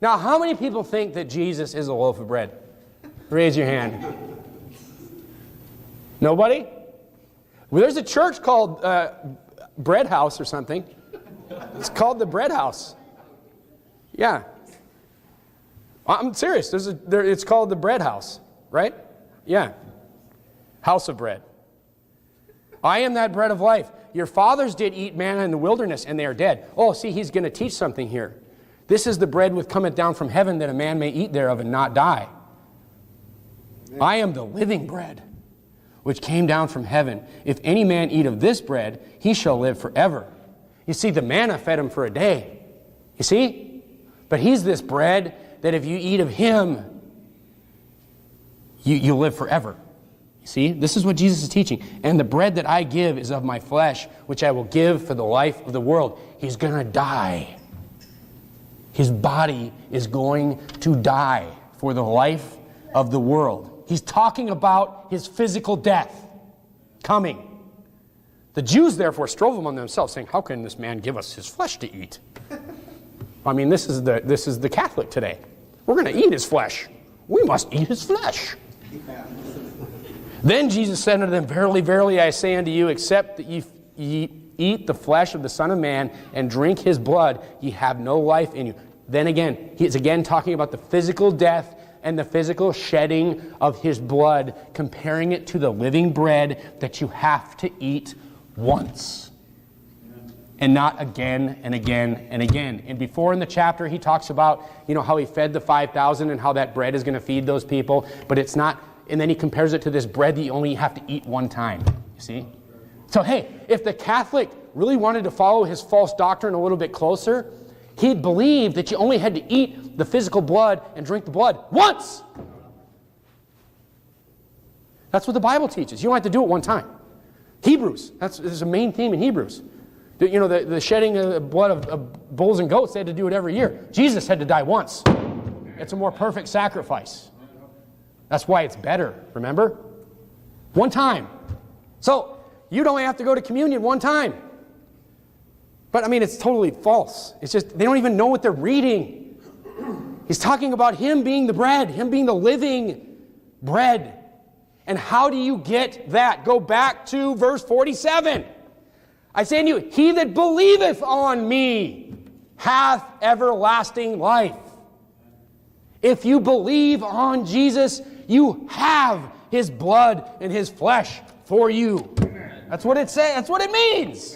Now, how many people think that Jesus is a loaf of bread? Raise your hand. Nobody? Well, there's a church called Bread House or something. It's called the Bread House. Yeah. I'm serious. It's called the Bread House, right? Yeah. House of bread. I am that bread of life. Your fathers did eat manna in the wilderness, and they are dead. Oh, see, he's going to teach something here. This is the bread which cometh down from heaven, that a man may eat thereof and not die. I am the living bread, which came down from heaven. If any man eat of this bread, he shall live forever. You see, the manna fed him for a day. You see? But he's this bread that if you eat of him, you live forever. You see? This is what Jesus is teaching. And the bread that I give is of my flesh, which I will give for the life of the world. He's going to die. His body is going to die for the life of the world. He's talking about his physical death coming. The Jews therefore strove among themselves, saying, how can this man give us his flesh to eat? I mean, this is the Catholic today. We're going to eat his flesh. We must eat his flesh. Then Jesus said unto them, verily, verily, I say unto you, except that ye eat the flesh of the Son of Man and drink his blood, ye have no life in you. Then again, he is again talking about the physical death and the physical shedding of his blood, comparing it to the living bread that you have to eat once. And not again and again and again. And before in the chapter he talks about, how he fed the 5,000 and how that bread is going to feed those people. But it's not, and then he compares it to this bread that you only have to eat one time. You see? So hey, if the Catholic really wanted to follow his false doctrine a little bit closer, he'd believe that you only had to eat the physical blood and drink the blood once. That's what the Bible teaches. You don't have to do it one time. Hebrews, there's a main theme in Hebrews. The shedding of the blood of bulls and goats, they had to do it every year. Jesus had to die once. It's a more perfect sacrifice. That's why it's better, remember? One time. So, you don't have to go to communion one time. But, it's totally false. It's just, they don't even know what they're reading. He's talking about him being the bread, him being the living bread. And how do you get that? Go back to verse 47. I say unto you, he that believeth on me hath everlasting life. If you believe on Jesus, you have his blood and his flesh for you. That's what it says. That's what it means.